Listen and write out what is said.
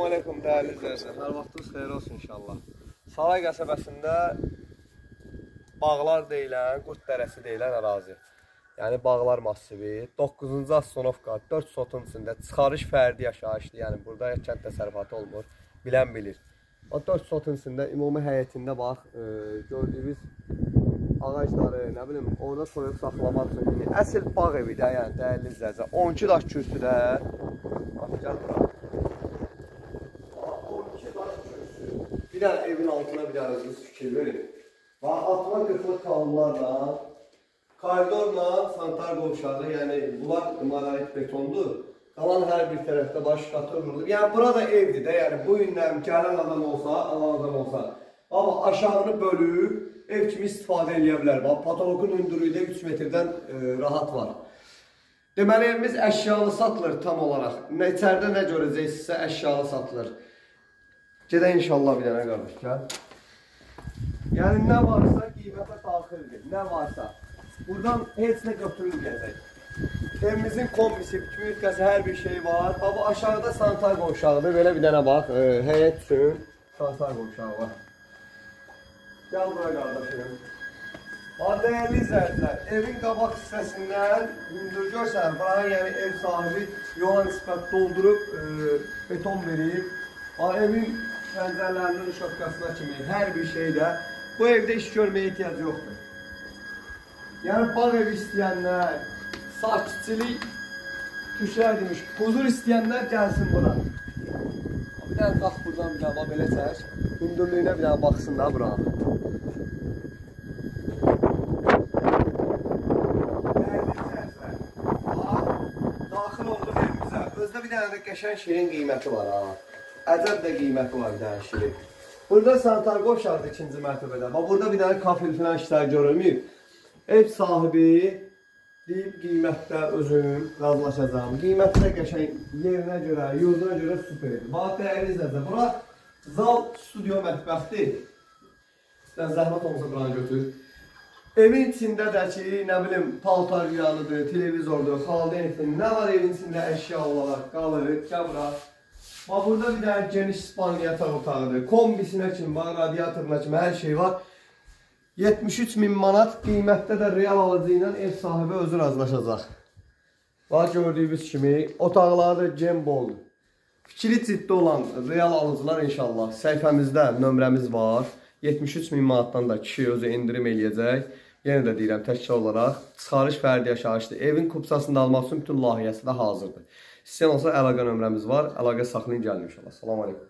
Salam aleykum dəyərli izləyicilər. Hər vaxtınız xeyir olsun inşallah. Saray qəsəbəsində bağlar deyilən, Qurt Dərəsi deyilən ərazi. Yəni bağlar massivi, 9-cu astronovka, 4 sotun içində çıxarış fərdi yaşayışlı. Yəni burada kənd təsərrüfatı olmur, bilən bilir. O 4 sotun içində ümumi həyətində bax, gördüyünüz ağacları, nə bilim, orada soyuq saxlamaq üçün. Əsl bağ evi də, yəni dəyərli izləyicilər. 12 daş kürsüdə. Bax, gəl bura. Bir dənə evin altına bir dənə özünüz fikir verin. Bax, 60-40'lık kalınlarla, koridorla sanitar qovşağı, yəni bunlar monolit betondur. Qalan hər bir tərəfdə baş qatı vurulur. Yəni burada evdir də, yəni bu gündən gələn adam olsa, alan adam olsa. Amma aşağını bölüb, ev kimi istifadə edə bilər. Bax, patologun hündürlüyü 3 metrdən rahat var. Deməli, evimiz əşyalı satılır tam olaraq. İçəridə nə görəcəksinizsə əşyalı satılır. Gedək inşallah bir dənə qardaş, gəl. Yəni nə varsa qiymətə daxildir, nə varsa. Buradan heç nə götürülməyəcək. Evimizin kombisi, bütün ülkəsi hər bir şey var. Bu aşağıda sanitar qovşağıdır, belə bir dənə bax, həyət üçün sanitar qovşağı var. Gəl buraya qardaşım. Dəyərli izləyicilər, evin qabaq hissəsindən hündür görsən, buraya yəni ev sahibi yola nisbət doldurub beton verib. Evin pəncərələrinin rüşotkasına kimi hər bir şeydə bu evdə iş görməyə ehtiyac yoxdur. Yəni bağ evi istəyənlər, sakitçilik tüşlər demiş, huzur istəyənlər gəlsin bura. Bir dənə qalx buradan bir dənə belə çək, hündürlüyünə bir dənə baxsın da bura. Daxil oldu evimizə, özdə bir dənə də qəşəng şeyin qiyməti var ha. Əcəb də qiyməti var bir dənə şirin. Burada sanitar qovşaqdır 2-ci mərtəbədə. Burada bir dənə kafel filan işlər görülməyib. Ev sahibi deyib qiymətdə özüm razılaşacağım. Qiymətdə qəşəng yerinə görə, yurduna görə süperdir. Bax, dəyərli izləyicilər, bura zal, studio, mətbəxdir. Sən zəhmət olmasa buranı götür. Evin içində də ki, nə bilim, paltar yanıdır, televizordur, xaldendir. Nə var evin içində əşya olaraq qalır, gəl bura. Bax, burada bir dənə geniş spalni yataq otağıdır. Kombisinə kimi, bax, radiatoruna kimi hər şey var. 73.000 manat qiymətdə də real alıcı ilə ev sahibi özü razılaşacaq. Bax, gördüyünüz kimi, otaqları Gembol. Fikri ciddi olan real alıcılar inşallah. Səhifəmizdə nömrəmiz var. 73.000 manatdan da kişi özü indirim eləyəcək. Yenə də deyirəm, təkrar olaraq çıxarış fərdi yaşayışdır. Evin kupsasını almaq üçün bütün lahiyyəsi də hazırdır. İstəyən olsa əlaqə nömrəmiz var. Əlaqə saxlayın, gəlin inşallah. Salam aleykum.